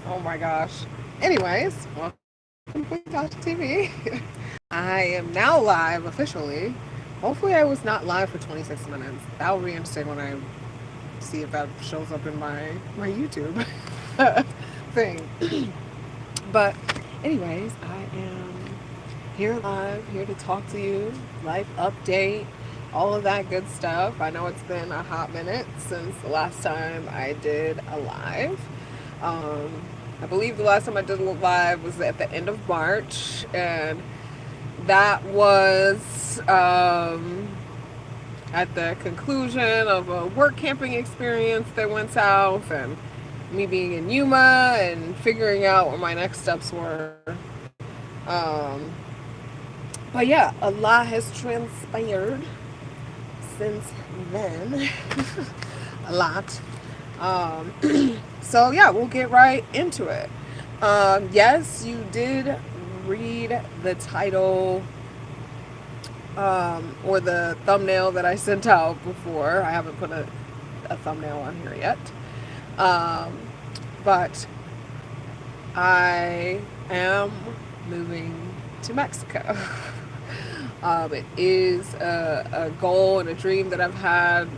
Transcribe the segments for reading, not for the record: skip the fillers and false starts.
Oh my gosh. Anyways, welcome to QueenTashasEmpire TV. I am now live officially. Hopefully, I was not live for 26 minutes. That will be interesting when I see if that shows up in my YouTube thing. But, anyways, I am here live, here to talk to you, life update, all of that good stuff. I know it's been a hot minute since the last time I did a live. Um, I believe the last time I did a live was at the end of March, and that was at the conclusion of a work camping experience that went south, and me being in Yuma and figuring out what my next steps were. Um, but yeah, a lot has transpired since then. A lot. Um, so yeah, we'll get right into it. Yes, you did read the title or the thumbnail that I sent out before. I haven't put a thumbnail on here yet. Um, but I am moving to Mexico. It is a goal and a dream that I've had.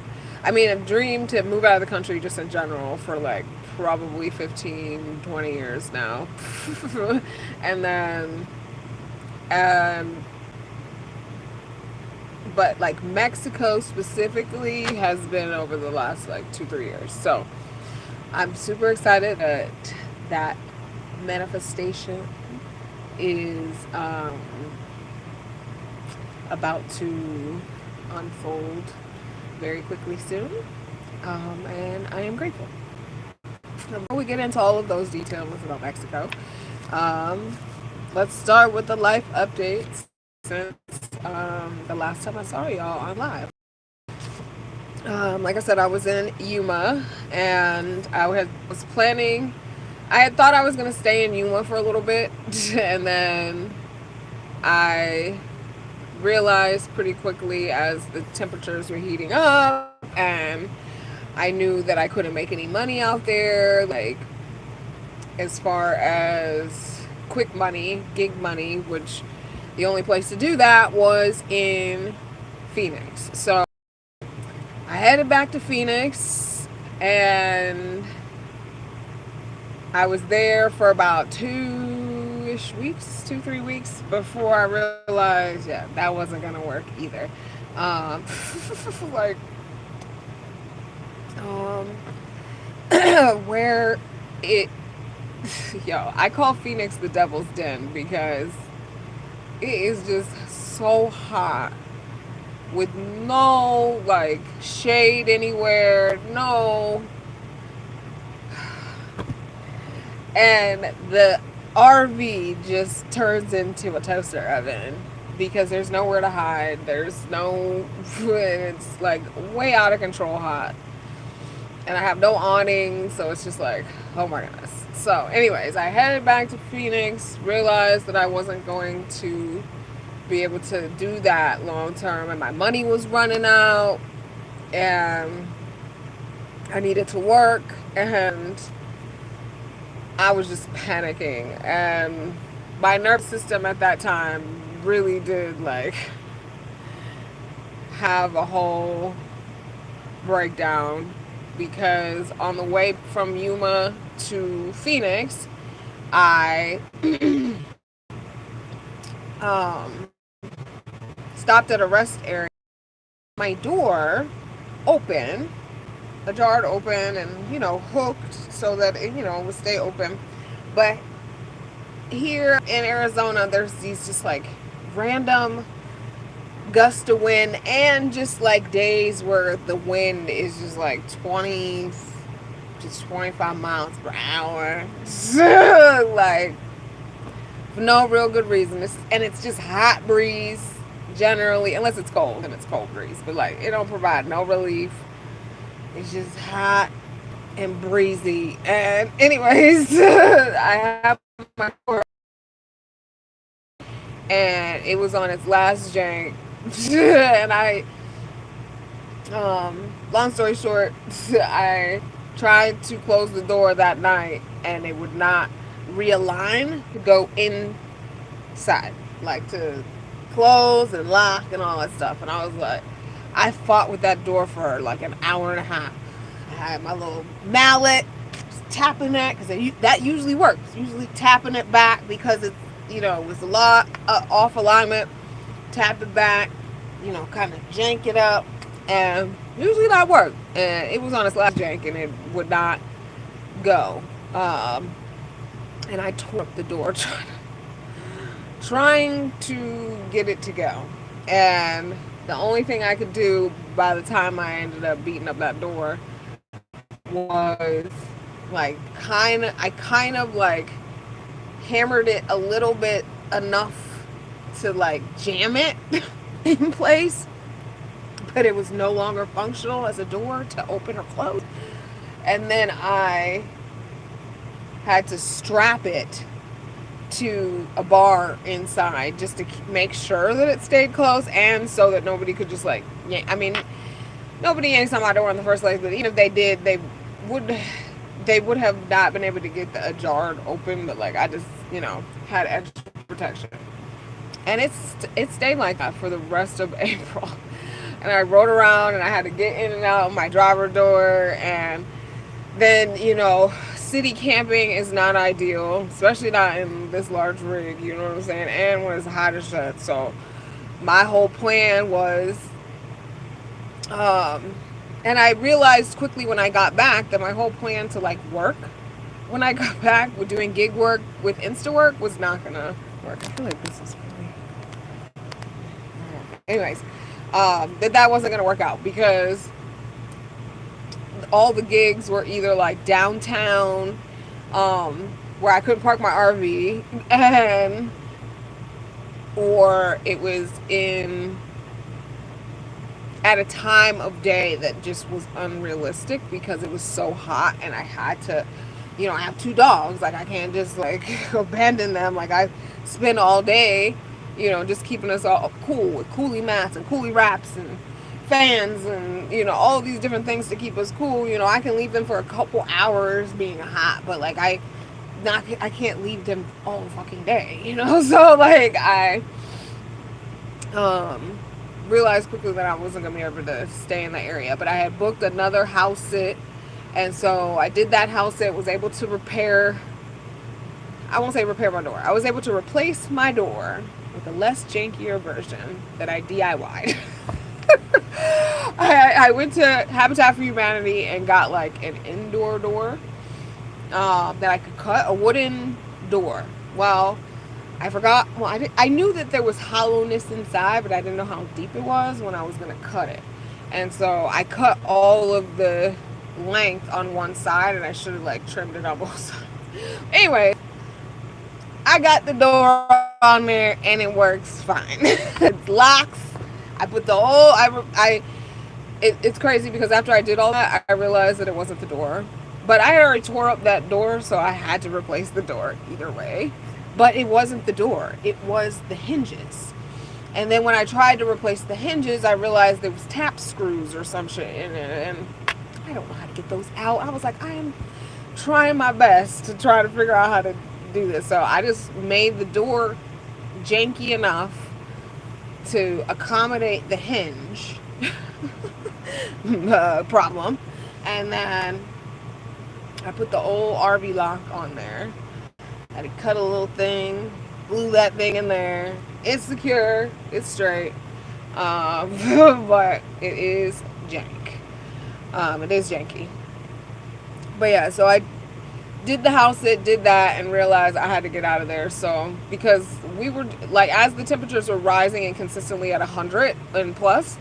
I mean, a dream to move out of the country just in general for like probably 15, 20 years now. And then, um, but like Mexico specifically has been over the last like 2, 3 years. So I'm super excited that that manifestation is about to unfold very quickly soon. And I am grateful. Before we get into all of those details about Mexico, um, let's start with the life updates since the last time I saw y'all on live. Like I said, I was in Yuma, and was planning. I had thought I was going to stay in Yuma for a little bit, and then I realized pretty quickly as the temperatures were heating up, and I knew that I couldn't make any money out there, like as far as quick money, gig money, which the only place to do that was in Phoenix. So I headed back to Phoenix, and I was there for about 2-ish weeks, 2, 3 weeks before I realized, yeah, that wasn't gonna work either. Um, like, um, where it, yo, I call Phoenix the Devil's Den because it is just so hot with no like shade anywhere, no, and the RV just turns into a toaster oven because there's nowhere to hide. There's no, it's like way out of control hot. And I have no awning, so it's just like, oh my goodness. So, anyways, I headed back to Phoenix, realized that I wasn't going to be able to do that long term, and my money was running out, and I needed to work, and I was just panicking, and my nervous system at that time really did like have a whole breakdown because on the way from Yuma to Phoenix, I um, stopped at a rest area. My door open, ajar open, and hooked so that it would stay open. But here in Arizona, there's these just like random gust of wind, and just like days where the wind is just like 20 to 25 miles per hour. Like for no real good reason. And it's just hot breeze generally, unless it's cold, and it's cold breeze, but like it don't provide no relief. It's just hot and breezy. And anyways, I have my core, and it was on its last jank. And long story short, I tried to close the door that night and it would not realign to go inside, like to close and lock and all that stuff. And I was like, I fought with that door for like an hour and a half. I had my little mallet, just tapping it, because that usually works. Usually tapping it back because it's, it was a lot off alignment. Tap it back, kind of jank it up, and usually that worked. And it was on its last jank, and it would not go. And I tore up the door trying to get it to go. And the only thing I could do by the time I ended up beating up that door was like I kind of like hammered it a little bit enough to like jam it in place, but it was no longer functional as a door to open or close. And then I had to strap it to a bar inside just to make sure that it stayed closed, and so that nobody could just like nobody yanks on my door in the first place. But even if they did, they would have not been able to get the ajar open. But like I just had extra protection, and it stayed like that for the rest of April. And I rode around and I had to get in and out of my driver door. And then city camping is not ideal, especially not in this large rig, you know what I'm saying, and when it's hot as shit. So my whole plan was and I realized quickly when I got back that my whole plan to like work when I got back with doing gig work with Insta work was not gonna work. I feel like this is really anyways, that wasn't gonna work out, because all the gigs were either like downtown, where I couldn't park my RV, or it was at a time of day that just was unrealistic because it was so hot, and I had to, I have 2 dogs, like I can't just like abandon them. Like I spend all day, just keeping us all cool with coolie mats and coolie wraps and fans and all these different things to keep us cool. I can leave them for a couple hours being hot, but like I can't leave them all fucking day, so like I realized quickly that I wasn't gonna be able to stay in the area. But I had booked another house sit, and so I did that house sit, was able to I won't say repair my door, I was able to replace my door with a less jankier version that I DIY'd. I went to Habitat for Humanity and got like an indoor door that I could cut, a wooden door. Well, I forgot. Well, I knew that there was hollowness inside, but I didn't know how deep it was when I was going to cut it. And so I cut all of the length on one side, and I should have like trimmed it on both sides. Anyway, I got the door on there and it works fine. It locks. I put the whole, it's crazy because after I did all that, I realized that it wasn't the door. But I had already tore up that door, so I had to replace the door either way. But it wasn't the door, it was the hinges. And then when I tried to replace the hinges, I realized there was tap screws or some shit in it, and I don't know how to get those out. I was like, I am trying my best to try to figure out how to do this. So I just made the door janky enough to accommodate the hinge problem, and then I put the old RV lock on there. I had to cut a little thing, glue that thing in there. It's secure, it's straight, but it is jank. It is janky. But yeah, so I did the house sit, did that, and realized I had to get out of there. So because we were like, as the temperatures were rising and consistently at 100 and plus,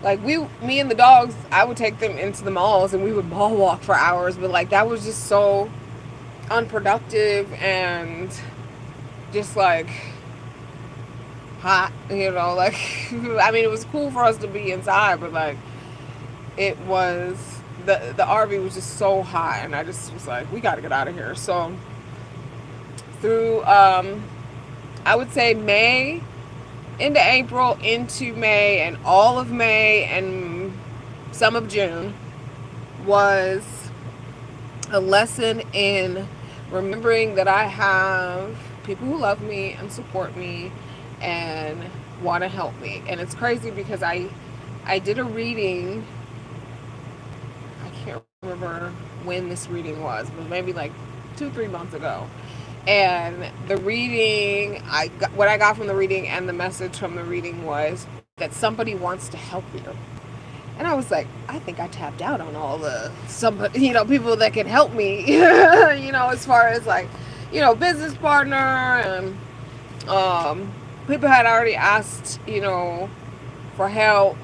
like me and the dogs, I would take them into the malls and we would mall walk for hours, but like that was just so unproductive and just like hot, like I mean, it was cool for us to be inside, but like it was the RV was just so hot, and I just was like, we got to get out of here. So through I would say May into April, into May, and all of May and some of June was a lesson in remembering that I have people who love me and support me and want to help me. And it's crazy because I did a reading. I can't remember when this reading was, but maybe like 2-3 months ago. And the reading, what I got from the reading and the message from the reading was that somebody wants to help you. And I was like, I think I tapped out on all the somebody, people that can help me, as far as like, business partner and people had already asked, for help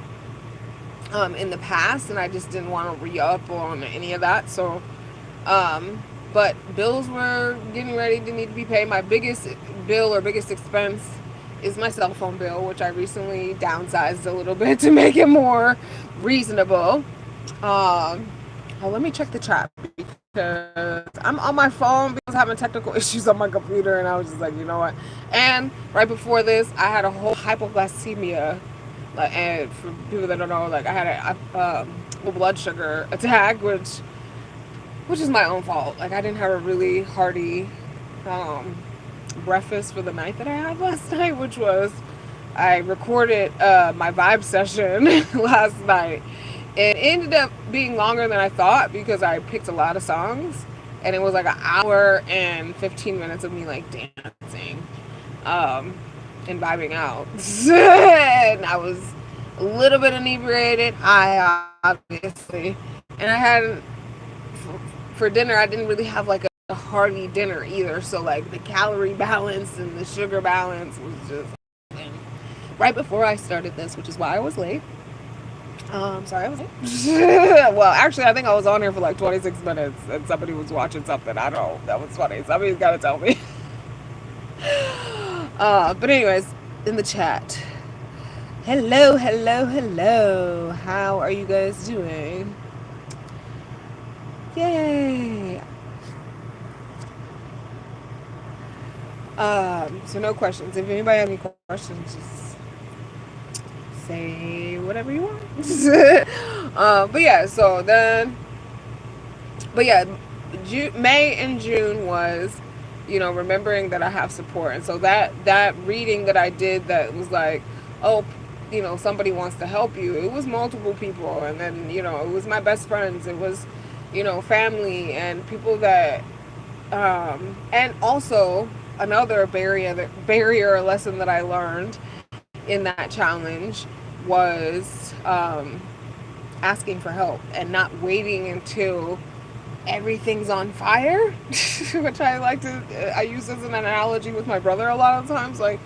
in the past, and I just didn't want to re-up on any of that. So, but bills were getting ready to need to be paid. My biggest bill or biggest expense is my cell phone bill, which I recently downsized a little bit to make it more reasonable. Oh, let me check the chat because I'm on my phone because I'm having technical issues on my computer, and I was just like, you know what? And right before this, I had a whole hypoglycemia. And for people that don't know, like I had a blood sugar attack, which is my own fault. Like I didn't have a really hearty breakfast for the night that I had last night, which was I recorded my vibe session last night. It ended up being longer than I thought because I picked a lot of songs, and it was like an hour and 15 minutes of me like dancing and vibing out. And I was a little bit inebriated, I obviously, and I hadn't for dinner. I didn't really have like a hearty dinner either, so like the calorie balance and the sugar balance was just right before I started this, which is why I was late. Sorry, I was late. Well, actually, I think I was on here for like 26 minutes, and somebody was watching something. I don't know. That was funny. Somebody's got to tell me. But anyways, in the chat. Hello, hello, hello. How are you guys doing? Yay. So no questions. If anybody have any questions, just say whatever you want. But yeah, so then, but yeah, May and June was, remembering that I have support. And so that reading that I did that was like, oh, somebody wants to help you. It was multiple people. And then, it was my best friends. It was, family and people that, and also another barrier lesson that I learned in that challenge was asking for help and not waiting until everything's on fire, which I use as an analogy with my brother a lot of times. Like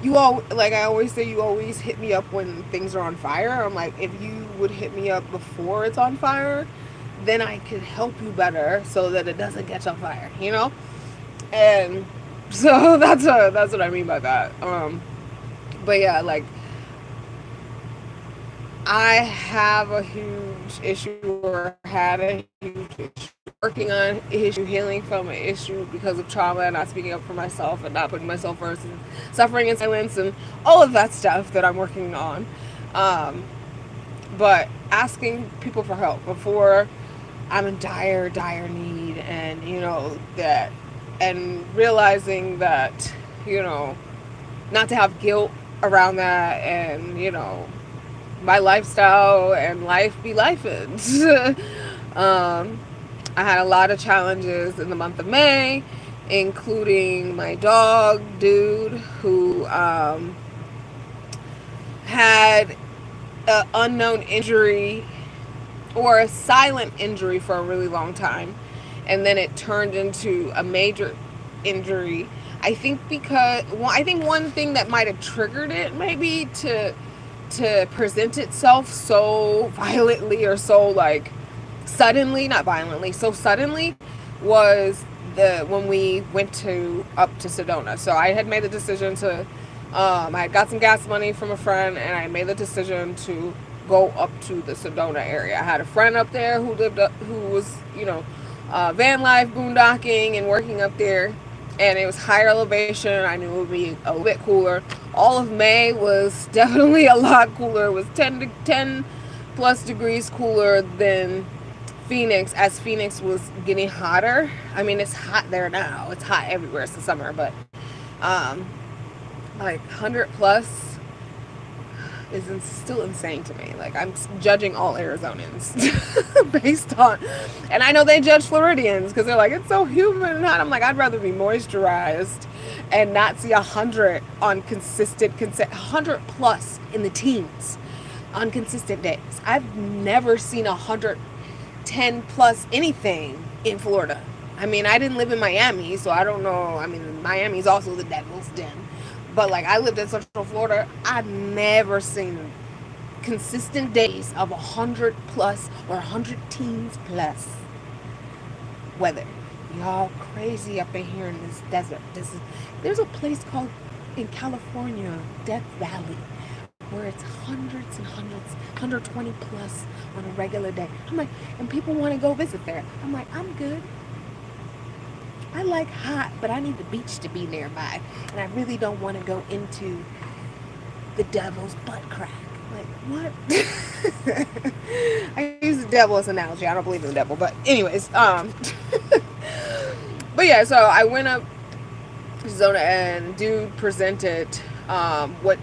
I always say, you always hit me up when things are on fire. I'm like, if you would hit me up before it's on fire, then I could help you better so that it doesn't catch on fire, And so that's what I mean by that. But yeah, like I have a huge issue, or had a huge issue, working on issue, healing from an issue because of trauma and not speaking up for myself and not putting myself first, and suffering in silence and all of that stuff that I'm working on. But asking people for help before I'm in dire need, and that, and realizing that, not to have guilt around that, and my lifestyle and life be lifing. I had a lot of challenges in the month of May, including my dog, Dude, who had an unknown injury, or a silent injury, for a really long time. And then it turned into a major injury. I think one thing that might have triggered it, maybe to present itself so violently, or so like suddenly, not violently, so suddenly, was when we went up to Sedona. So I had made the decision to, I had got some gas money from a friend, and I made the decision to go up to the Sedona area. I had a friend up there who was, van life, boondocking, and working up there. And it was higher elevation. I knew it would be a little bit cooler. All of May was definitely a lot cooler. It was 10 plus degrees cooler than Phoenix, as Phoenix was getting hotter. I mean, it's hot there now. It's hot everywhere. It's the summer, but um, like 100 plus is still insane to me. Like, I'm judging all Arizonans based on, and I know they judge Floridians because they're like, it's so humid and hot. I'm like, I'd rather be moisturized and not see 100 on 100 plus in the teens on consistent days. I've never seen 110 plus anything in Florida. I mean, I didn't live in Miami, so I don't know. I mean, Miami's also the devil's den. But like, I lived in Central Florida. I've never seen consistent days of 100 plus or 100 teens plus weather. Y'all crazy up in here in this desert. There's a place called in California, Death Valley, where it's hundreds and hundreds, 120 plus on a regular day. I'm like, and people want to go visit there. I'm like, I'm good. I like hot, but I need the beach to be nearby. And I really don't want to go into the devil's butt crack. Like, what? I use the devil as an analogy. I don't believe in the devil. But anyways, but yeah, so I went up to Zona and dude presented what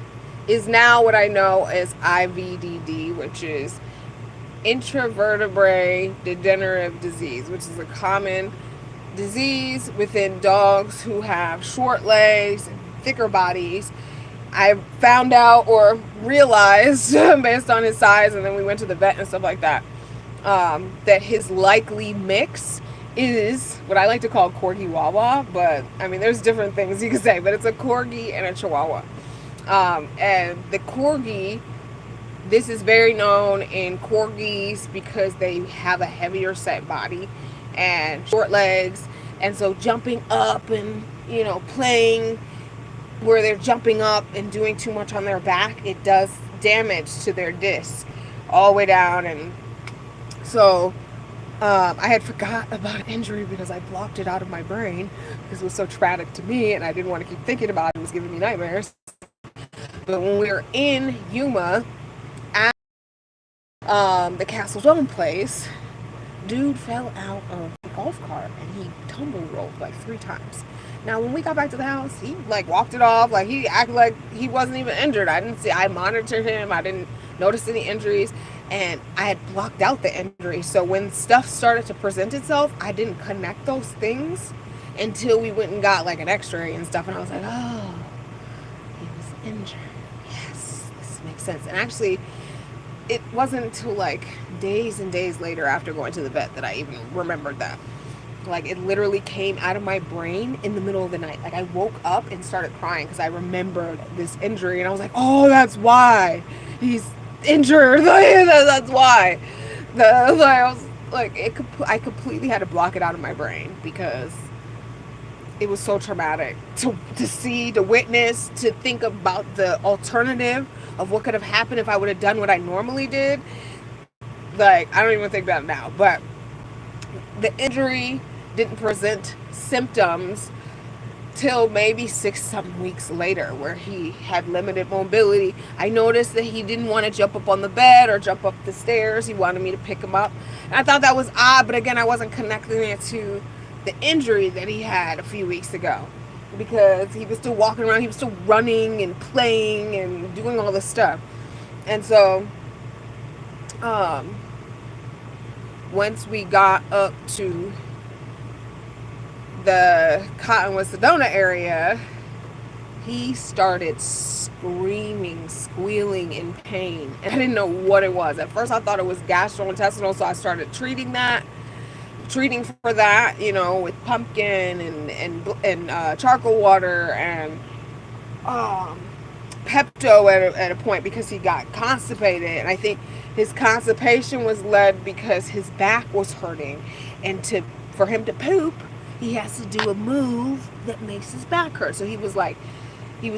is now what I know as IVDD, which is intravertebrate degenerative disease, which is a common disease within dogs who have short legs and thicker bodies. I found out or realized based on his size, and then we went to the vet and stuff like that, that his likely mix is what I like to call Corgi Wawa, but I mean there's different things you could say, but it's a Corgi and a Chihuahua. And the Corgi, this is very known in Corgis because they have a heavier set body and short legs, and so jumping up and, you know, playing where they're jumping up and doing too much on their back, it does damage to their disc all the way down. And so I had forgot about an injury because I blocked it out of my brain because it was so traumatic to me and I didn't want to keep thinking about it. It was giving me nightmares. But when we were in Yuma at the Castle Dome place, dude fell out of the golf cart and he tumble rolled like 3 times. Now when we got back to the house, he like walked it off, like he acted like he wasn't even injured. I monitored him, I didn't notice any injuries, and I had blocked out the injury. So when stuff started to present itself, I didn't connect those things until we went and got like an x-ray and stuff, and I was like, oh, he was injured. Yes, this makes sense. And actually it wasn't until like days and days later after going to the vet that I even remembered that. Like, it literally came out of my brain in the middle of the night. Like, I woke up and started crying because I remembered this injury, and I was like, oh, that's why he's injured. That's why. I was like, I completely had to block it out of my brain because it was so traumatic to see, to witness, to think about the alternative of what could have happened if I would have done what I normally did. Like, I don't even think about it now, but the injury didn't present symptoms till maybe 6-7 weeks later, where he had limited mobility. I noticed that he didn't want to jump up on the bed or jump up the stairs. He wanted me to pick him up, and I thought that was odd, but again, I wasn't connecting it to the injury that he had a few weeks ago, because he was still walking around, he was still running and playing and doing all this stuff. And so once we got up to the Cottonwood Sedona area, he started screaming, squealing in pain, and I didn't know what it was. At first I thought it was gastrointestinal, so I started treating for that, you know, with pumpkin and charcoal water and Pepto at a point, because he got constipated. And I think his constipation was led because his back was hurting, and for him to poop, he has to do a move that makes his back hurt. So he was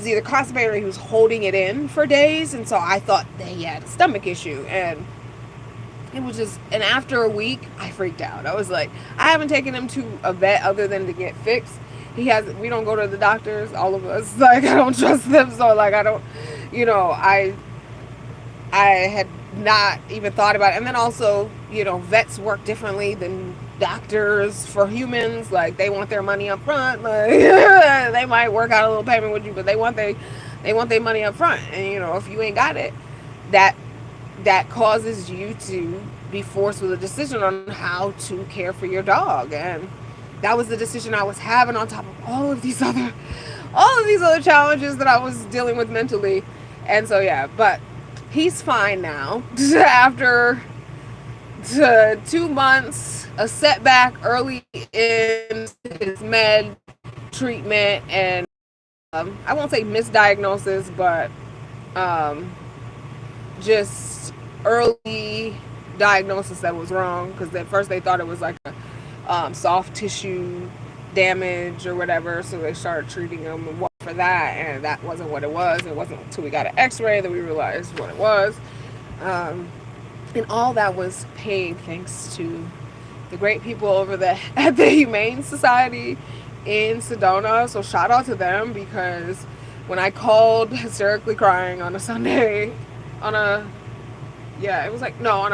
either constipated or he was holding it in for days, and so I thought that he had a stomach issue. And it was just, and after a week, I freaked out. I was like, I haven't taken him to a vet other than to get fixed. We don't go to the doctors, all of us. Like, I don't trust them. So like, I don't, you know, I had not even thought about it. And then also, you know, vets work differently than doctors for humans. Like, they want their money up front. Like, they might work out a little payment with you, but they want their money up front. And you know, if you ain't got it, that that causes you to be forced with a decision on how to care for your dog. And that was the decision I was having, on top of all of these other challenges that I was dealing with mentally. And so yeah, but he's fine now. After 2 months, a setback early in his med treatment, and I won't say misdiagnosis, but um, just early diagnosis that was wrong, because at first they thought it was like a soft tissue damage or whatever, so they started treating him for that, and that wasn't what it was. It wasn't until we got an x-ray that we realized what it was. And all that was paid thanks to the great people over there at the Humane Society in Sedona. So shout out to them, because when I called hysterically crying on a Sunday, on a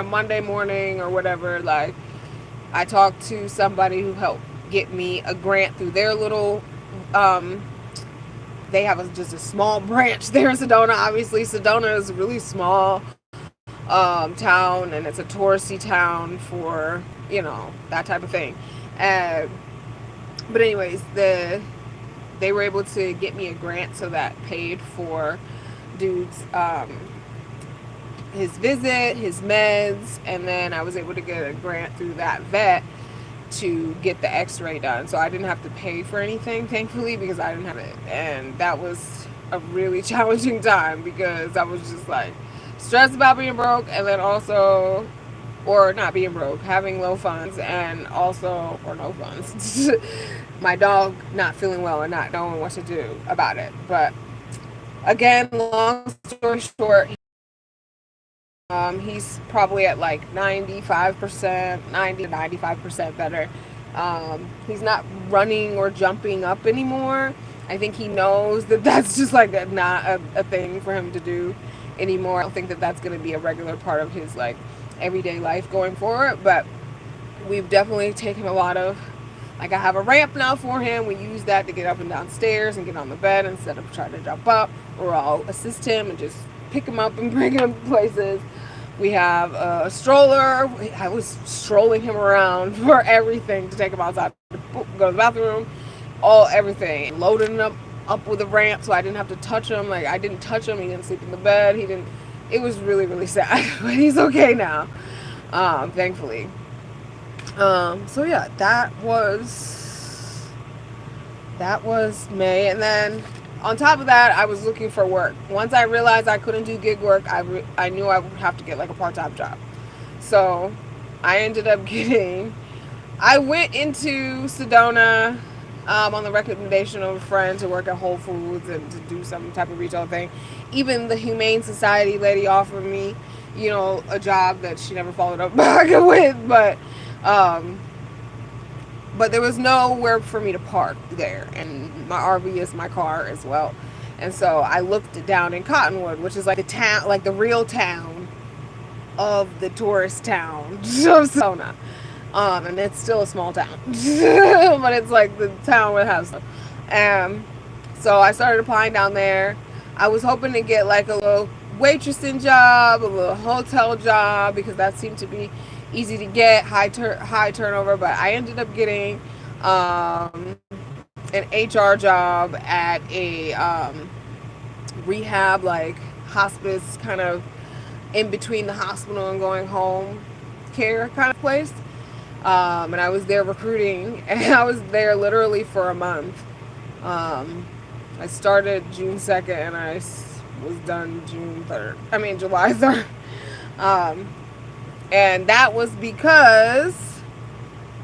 Monday morning or whatever, like, I talked to somebody who helped get me a grant through their little, they have just a small branch there in Sedona. Obviously, Sedona is a really small town, and it's a touristy town for, you know, that type of thing. But anyways, they were able to get me a grant, so that paid for dude's his visit, his meds, and then I was able to get a grant through that vet to get the x-ray done. So I didn't have to pay for anything, thankfully, because I didn't have it. And that was a really challenging time, because I was just like stressed about being broke, and then also, or not being broke, having low funds, and also, or no funds, my dog not feeling well and not knowing what to do about it. But again, long story short, he's probably at like 95%, 90 to 95% better. He's not running or jumping up anymore. I think he knows that that's just like not a thing for him to do anymore. I don't think that that's going to be a regular part of his like everyday life going forward. But we've definitely taken a lot of, like, I have a ramp now for him. We use that to get up and down stairs and get on the bed instead of trying to jump up. Or I'll assist him and just pick him up and bring him places. We have a stroller. I was strolling him around for everything, to take him outside, to go to the bathroom, everything. Loading him up with a ramp so I didn't have to touch him. Like, I didn't touch him. He didn't sleep in the bed. It was really, really sad. But he's okay now, thankfully. So yeah, that was May. And then on top of that, I was looking for work. Once I realized I couldn't do gig work, I knew I would have to get like a part-time job. So I ended up I went into Sedona on the recommendation of a friend to work at Whole Foods and to do some type of retail thing. Even the Humane Society lady offered me, you know, a job that she never followed up back with, but there was nowhere for me to park there, and my RV is my car as well. And so I looked down in Cottonwood, which is like the town, like the real town of the tourist town of Sedona. And it's still a small town, but it's like the town with house. So I started applying down there. I was hoping to get like a little waitressing job, a little hotel job, because that seemed to be easy to get, high turnover. But I ended up getting an HR job at a rehab, like hospice, kind of in between the hospital and going home care kind of place. And I was there recruiting, and I was there literally for a month. I started June 2nd and I was done July 3rd. And that was because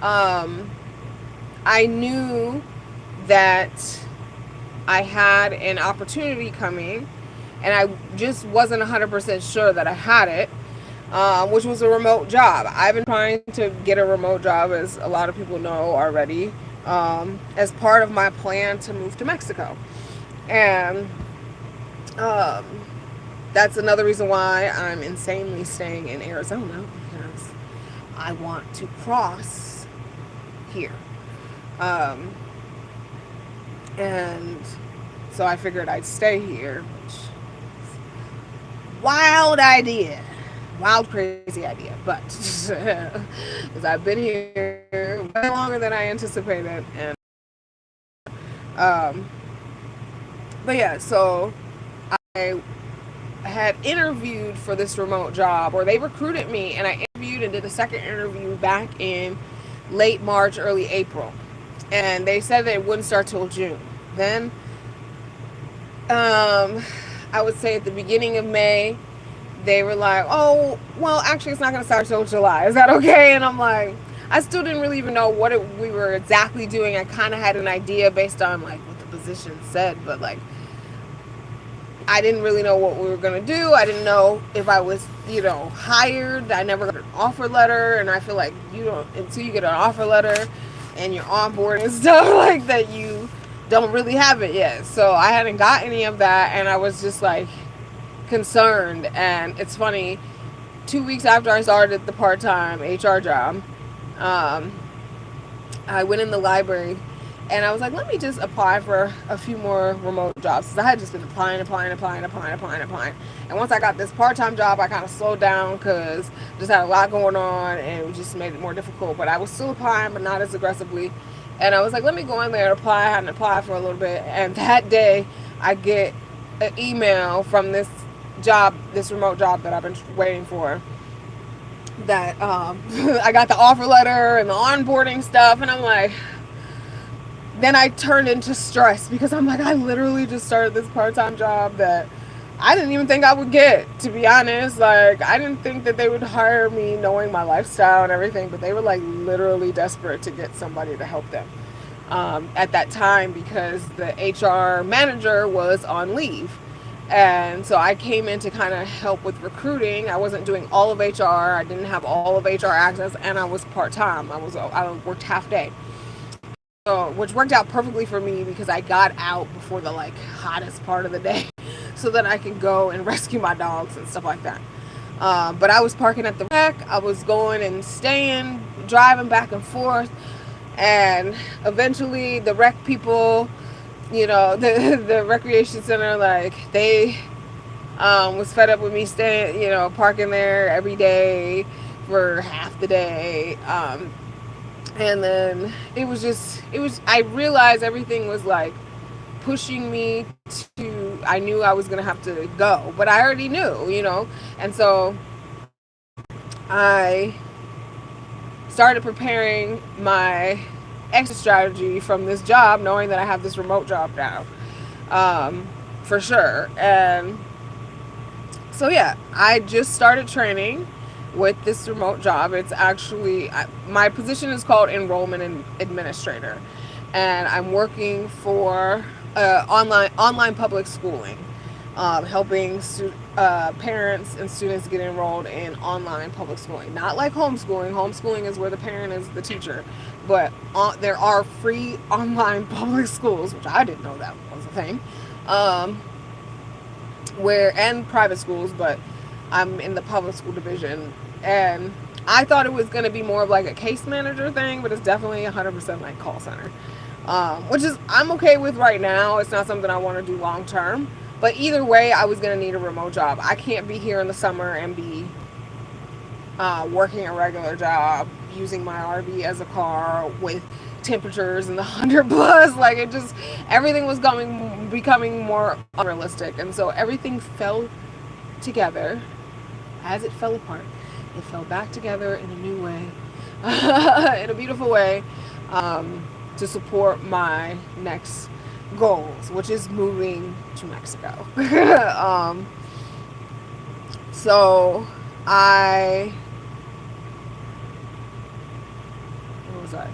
I knew that I had an opportunity coming, and I just wasn't 100% sure that I had it, which was a remote job. I've been trying to get a remote job, as a lot of people know already, as part of my plan to move to Mexico. And that's another reason why I'm insanely staying in Arizona, because I want to cross here. Um, and so I figured I'd stay here, which wild idea, wild crazy idea, but because I've been here way longer than I anticipated, and um, but yeah, so I had interviewed for this remote job, or they recruited me, and I interviewed and did a second interview back in late March, early April, and they said that it wouldn't start till June. Then, I would say at the beginning of May, they were like, "Oh, well, actually, it's not going to start till July. Is that okay?" And I'm like, I still didn't really even know what we were exactly doing. I kind of had an idea based on like what the position said, but like I didn't really know what we were going to do. I didn't know if I was, hired. I never got an offer letter, and I feel like you don't, until you get an offer letter and you're on board and stuff like that, you don't really have it yet. So I hadn't got any of that, and I was just like concerned. And it's funny, 2 weeks after I started the part-time HR job, um, I went in the library and I was like, let me just apply for a few more remote jobs. Because I had just been applying. And once I got this part-time job, I kind of slowed down because I just had a lot going on, and it just made it more difficult. But I was still applying, but not as aggressively. And I was like, let me go in there and apply. I hadn't applied for a little bit. And that day, I get an email from this job, this remote job that I've been waiting for, that I got the offer letter and the onboarding stuff, and I'm like, then I turned into stress because I'm like, I literally just started this part-time job that I didn't even think I would get, to be honest. Like, I didn't think that they would hire me knowing my lifestyle and everything, but they were like literally desperate to get somebody to help them at that time, because the HR manager was on leave. And so I came in to kind of help with recruiting. I wasn't doing all of HR. I didn't have all of HR access, and I was part-time. I worked half day. So, which worked out perfectly for me because I got out before the like hottest part of the day so that I could go and rescue my dogs and stuff like that. But I was parking at the wreck. I was going and staying, driving back and forth. And eventually the rec people, the recreation center, like they was fed up with me staying, parking there every day for half the day. And then I realized everything was like pushing me I knew I was going to have to go, but I already knew. And so I started preparing my exit strategy from this job, knowing that I have this remote job now, for sure. And so, yeah, I just started training with this remote job. It's actually, my position is called enrollment administrator, and I'm working for online public schooling, helping parents and students get enrolled in online public schooling. Not like homeschooling. Homeschooling is where the parent is the teacher, but there are free online public schools, which I didn't know that was a thing, and private schools, but I'm in the public school division, and I thought it was going to be more of like a case manager thing, but it's definitely 100% like call center, which is I'm okay with right now. It's not something I want to do long term, but either way, I was going to need a remote job. I can't be here in the summer and be working a regular job, using my RV as a car with temperatures in the 100 plus. Like, everything was becoming more unrealistic, and so everything fell together. As it fell apart, it fell back together in a new way, in a beautiful way, to support my next goals, which is moving to Mexico. So what was I?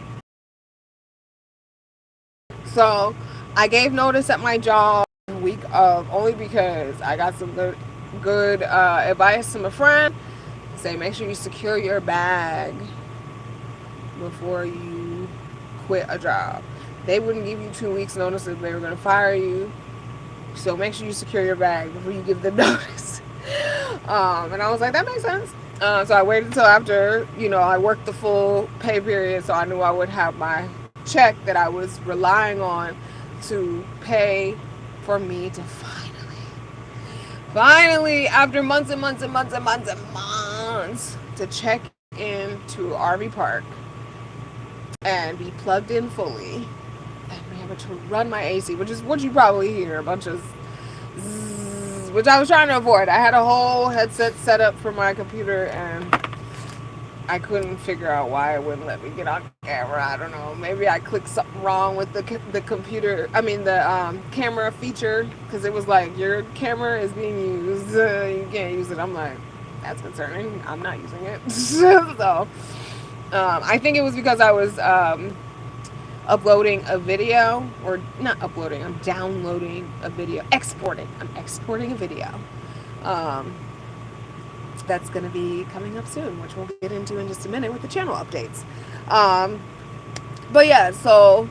So I gave notice at my job week of, only because I got some good advice from a friend. Say, make sure you secure your bag before you quit a job. They wouldn't give you 2 weeks notice if they were going to fire you. So make sure you secure your bag before you give them notice. And I was like, that makes sense. So I waited until after, I worked the full pay period, so I knew I would have my check that I was relying on to pay for me to finally, after months and months and months and months and months, to check into RV Park and be plugged in fully and be able to run my AC, which is what you probably hear, a bunch of zzz, which I was trying to avoid. I had a whole headset set up for my computer and I couldn't figure out why it wouldn't let me get on camera. I don't know. Maybe I clicked something wrong with the computer. I mean the camera feature, because it was like, your camera is being used. You can't use it. I'm like, that's concerning. I'm not using it. So I think it was because I was uploading a video, or not uploading. I'm downloading a video, exporting. I'm exporting a video. That's going to be coming up soon, which we'll get into in just a minute with the channel updates. But yeah, so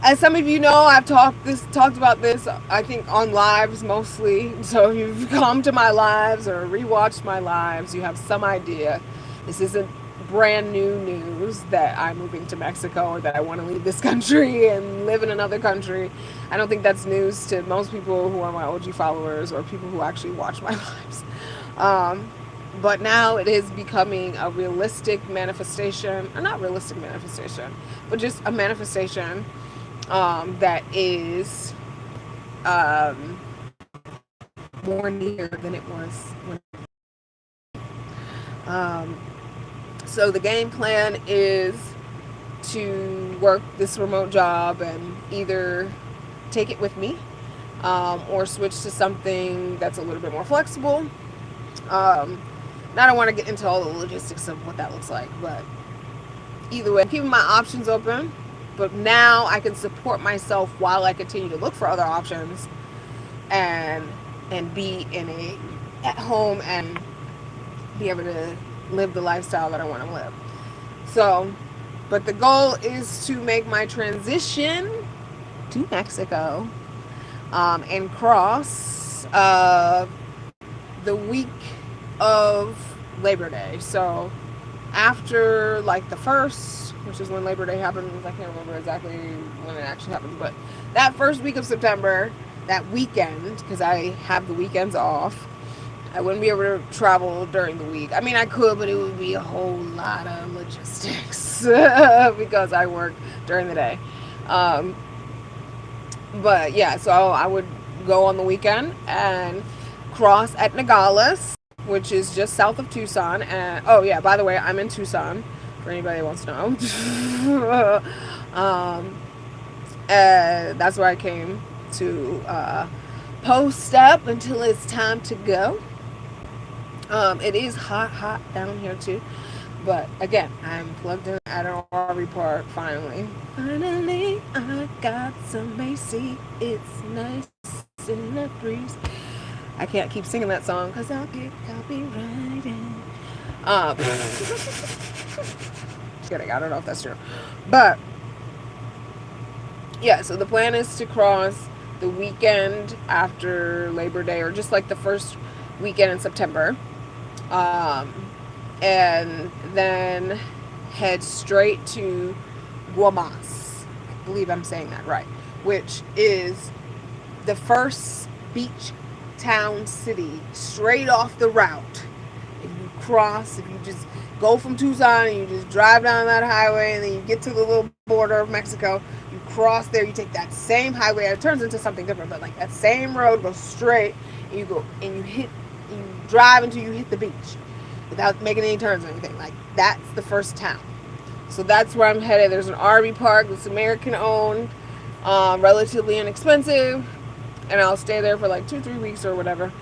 as some of you know, I've talked about this, I think on lives mostly. So if you've come to my lives or rewatched my lives, you have some idea. This isn't brand new news that I'm moving to Mexico or that I want to leave this country and live in another country. I don't think that's news to most people who are my OG followers or people who actually watch my lives. But now it is becoming a realistic manifestation, or not realistic manifestation, but just a manifestation that is more near than it was when. So the game plan is to work this remote job and either take it with me or switch to something that's a little bit more flexible. I don't want to get into all the logistics of what that looks like, but either way, I'm keeping my options open. But now I can support myself while I continue to look for other options and be at home and be able to live the lifestyle that I want to live. So, but the goal is to make my transition to Mexico and cross the week of Labor Day. So after like the 1st, which is when Labor Day happens, I can't remember exactly when it actually happens, but that first week of September, that weekend, because I have the weekends off, I wouldn't be able to travel during the week. I mean, I could, but it would be a whole lot of logistics because I work during the day. But yeah, so I would go on the weekend and cross at Nogales, which is just south of Tucson. And oh yeah, by the way, I'm in Tucson for anybody that wants to know. That's where I came to post up until it's time to go. It is hot down here too, but again, I'm plugged in at an RV park. Finally I got some AC. It's nice in the breeze. I can't keep singing that song because I'll get copyrighted. Kidding, I don't know if that's true, but yeah, so the plan is to cross the weekend after Labor Day, or just like the first weekend in September, and then head straight to Guamas. I believe I'm saying that right, which is the first beach town city straight off the route. If you just go from Tucson and you just drive down that highway and then you get to the little border of Mexico, you cross there, you take that same highway, it turns into something different, but like that same road goes straight, and you go and you drive until you hit the beach without making any turns or anything. Like, that's the first town. So that's where I'm headed. There's an RV park that's American owned, relatively inexpensive, and I'll stay there for like 2-3 weeks or whatever.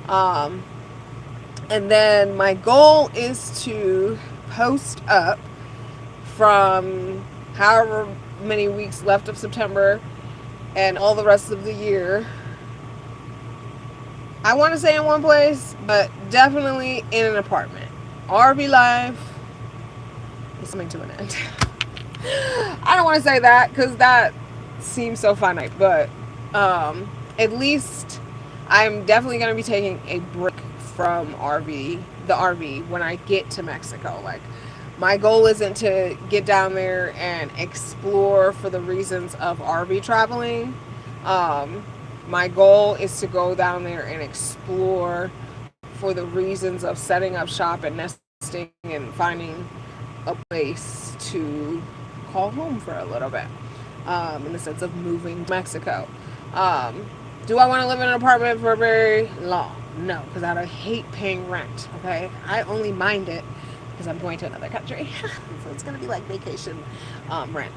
And then my goal is to post up from however many weeks left of September and all the rest of the year. I want to say in one place, but definitely in an apartment. RV life is coming to an end. I don't want to say that because that seems so finite, but at least I'm definitely going to be taking a break from the RV when I get to Mexico. Like, my goal isn't to get down there and explore for the reasons of RV traveling. Um, my goal is to go down there and explore for the reasons of setting up shop and nesting and finding a place to call home for a little bit, in the sense of moving to Mexico. Do I want to live in an apartment for very long? No, because I hate paying rent. Okay, I only mind it because I'm going to another country, so it's gonna be like vacation rent.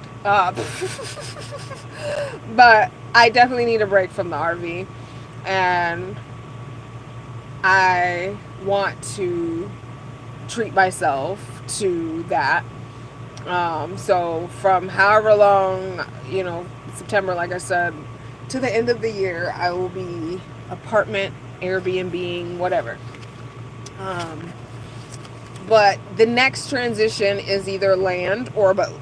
But I definitely need a break from the RV, and I want to treat myself to that. So from however long, September, like I said, to the end of the year, I will be apartment, Airbnb, whatever. But the next transition is either land or boat.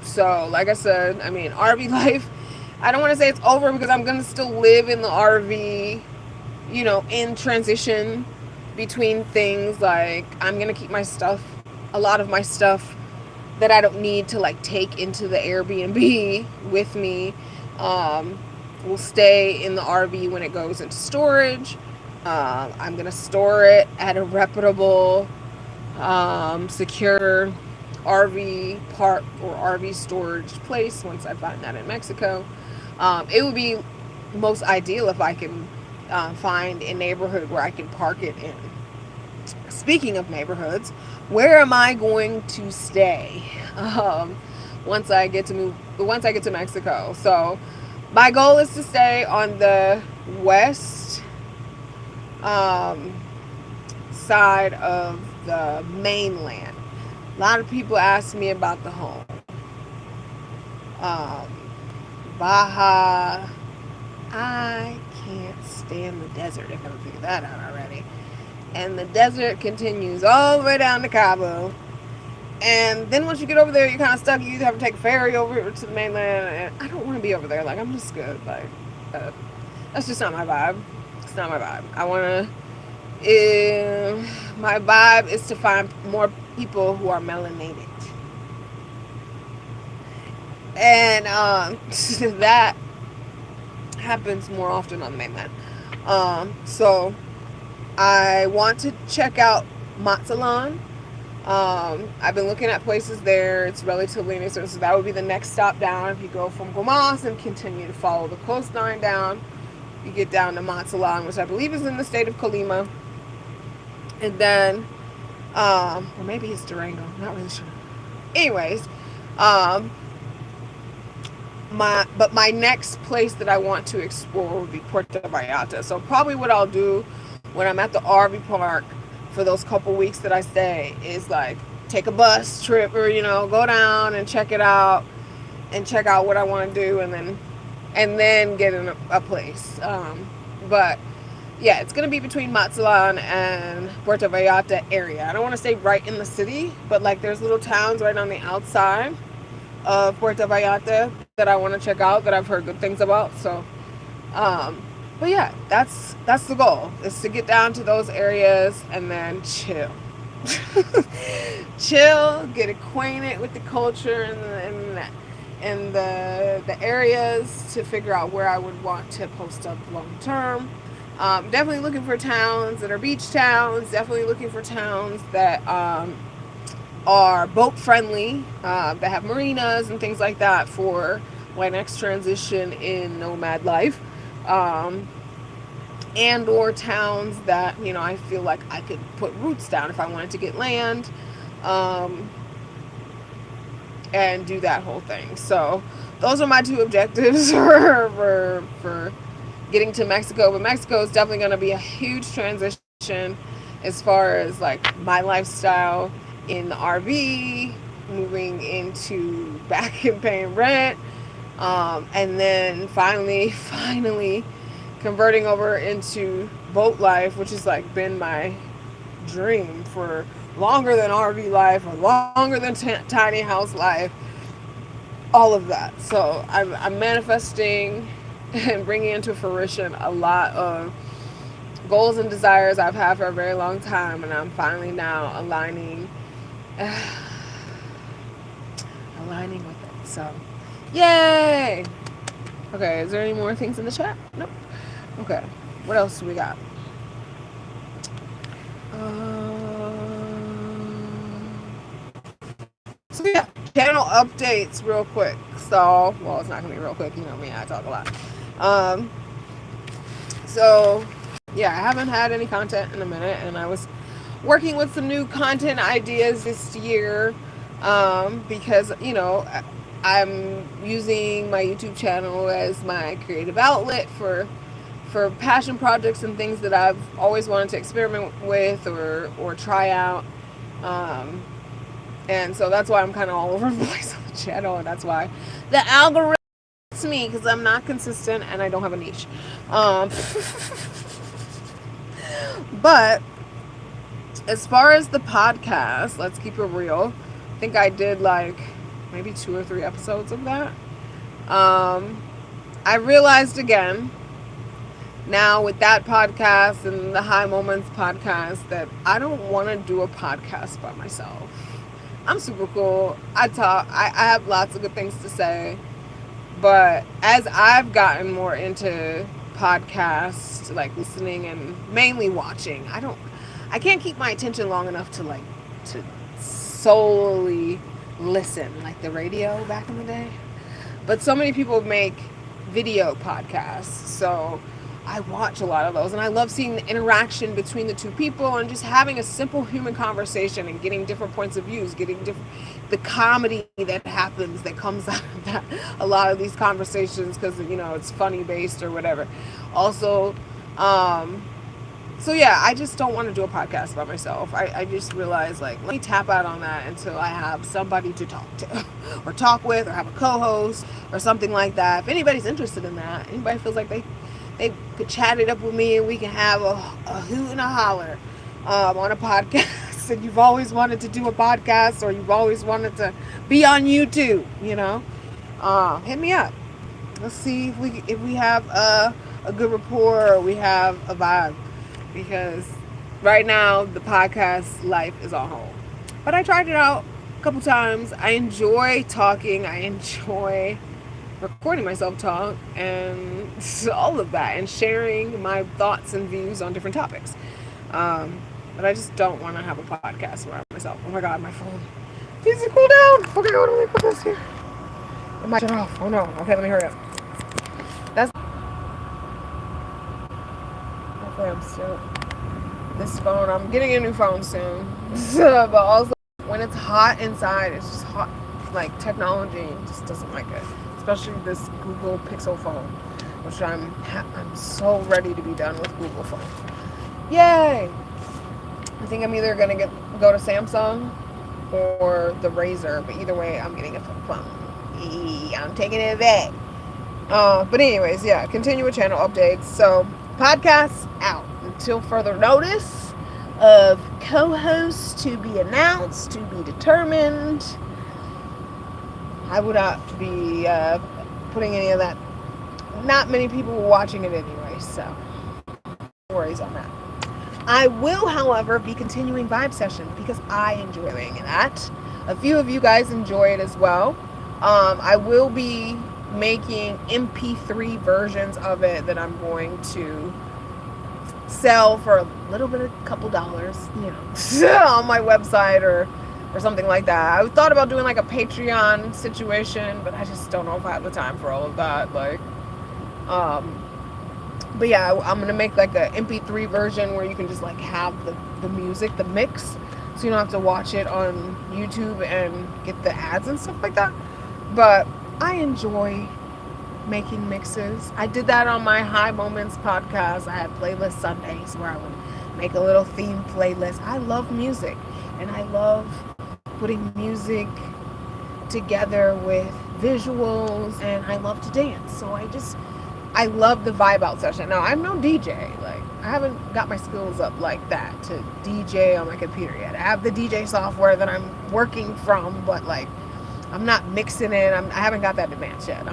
So, like I said, I mean, RV life, I don't want to say it's over because I'm going to still live in the RV, in transition between things. Like, I'm going to keep my stuff, a lot of my stuff that I don't need to like take into the Airbnb with me. Will stay in the RV when it goes into storage. I'm going to store it at a reputable, secure RV park or RV storage place once I find that in Mexico. It would be most ideal if I can find a neighborhood where I can park it in. Speaking of neighborhoods, where am I going to stay once I get to Mexico? So my goal is to stay on the west side of the mainland. A lot of people ask me about the home. Baja. I can't stand the desert, if I haven't figured that out already. And the desert continues all the way down to Cabo. And then once you get over there, you're kind of stuck. You either have to take a ferry over to the mainland. And I don't want to be over there. Like, I'm just good. Like, that's just not my vibe. It's not my vibe. My vibe is to find more people who are melanated. And that happens more often on the mainland. So I want to check out Mazatlan. I've been looking at places there. It's relatively inexpensive. So that would be the next stop down. If you go from Gomas and continue to follow the coastline down, you get down to Mazatlan, which I believe is in the state of Colima. And then, or maybe it's Durango. I'm not really sure. Anyways, my next place that I want to explore would be Puerto Vallarta. So probably what I'll do when I'm at the RV park for those couple weeks that I stay is like take a bus trip or go down and check it out and check out what I want to do and then get in a place. But yeah, it's gonna be between Mazatlan and Puerto Vallarta area. I don't want to stay right in the city, but like there's little towns right on the outside of Puerto Vallarta that I want to check out that I've heard good things about. So but yeah, that's the goal, is to get down to those areas and then chill. Chill, get acquainted with the culture and the areas to figure out where I would want to post up long term. Definitely looking for towns that are beach towns, definitely looking for towns that are boat friendly, that have marinas and things like that for my next transition in nomad life. And or towns that I feel like I could put roots down if I wanted to get land, and do that whole thing. So those are my two objectives for getting to Mexico. But Mexico is definitely going to be a huge transition as far as like my lifestyle in the RV, moving into back and paying rent, and then finally converting over into boat life, which has like been my dream for longer than RV life or longer than tiny house life, all of that. So I'm manifesting and bringing into fruition a lot of goals and desires I've had for a very long time, and I'm finally now aligning aligning with it. So, yay! Okay, is there any more things in the chat? Nope. Okay, what else do we got? So yeah, channel updates real quick. So, well, it's not gonna be real quick. You know me, I talk a lot. So yeah, I haven't had any content in a minute, and I was working with some new content ideas this year, because you know I'm using my YouTube channel as my creative outlet for passion projects and things that I've always wanted to experiment with or try out. And so that's why I'm kind of all over the place on the channel, and that's why the algorithm hates me, because I'm not consistent and I don't have a niche. But as far as the podcast, let's keep it real. I think I did like maybe 2 or 3 episodes of that. I realized again now with that podcast and the High Moments podcast that I don't want to do a podcast by myself. I'm super cool. I talk. I have lots of good things to say. But as I've gotten more into podcasts, like listening and mainly watching, I can't keep my attention long enough to solely listen like the radio back in the day. But so many people make video podcasts, so I watch a lot of those, and I love seeing the interaction between the two people and just having a simple human conversation and getting different points of views, getting the comedy that happens, that comes out of that, a lot of these conversations, because you know it's funny based or whatever. Also, so yeah, I just don't want to do a podcast by myself. I just realized, like, let me tap out on that until I have somebody to talk to or talk with, or have a co-host or something like that. If anybody's interested in that, anybody feels like they could chat it up with me and we can have a hoot and a holler on a podcast, and you've always wanted to do a podcast, or you've always wanted to be on YouTube, you know, hit me up. Let's see if we have a good rapport, or we have a vibe, because right now the podcast life is on hold. But I tried it out a couple times. I enjoy talking. I enjoy recording myself talk and all of that, and sharing my thoughts and views on different topics. But I just don't want to have a podcast around myself. Oh my god, my phone needs to cool down. Okay, what do we put this here? It might shut off. Oh no. Okay, let me hurry up. Hopefully I'm still this phone. I'm getting a new phone soon. But also when it's hot inside, it's just hot. Like, technology just doesn't like it. Especially this Google Pixel phone, which I'm so ready to be done with Google phone. Yay! I think I'm either gonna go to Samsung or the Razor, but either way, I'm getting a phone. I'm taking it back. But anyways, yeah, continue with channel updates. So podcasts out until further notice of co-hosts to be announced, to be determined. I would not be putting any of that. Not many people were watching it anyway, so no worries on that. I will, however, be continuing Vibe Sessions because I enjoy doing that. A few of you guys enjoy it as well. I will be making MP3 versions of it that I'm going to sell for a little bit, a couple dollars, you know, on my website or something like that. I thought about doing like a Patreon situation, but I just don't know if I have the time for all of that. Like, but yeah, I'm gonna make like a MP3 version where you can just like have the music, the mix, so you don't have to watch it on YouTube and get the ads and stuff like that. But I enjoy making mixes. I did that on my High Moments podcast. I had playlist Sundays where I would make a little theme playlist. I love music, and I love putting music together with visuals, and I love to dance. So I love the vibe out session. Now, I'm no DJ. Like, I haven't got my skills up like that to DJ on my computer yet. I have the DJ software that I'm working from, but like, I'm not mixing it. I haven't got that advanced yet.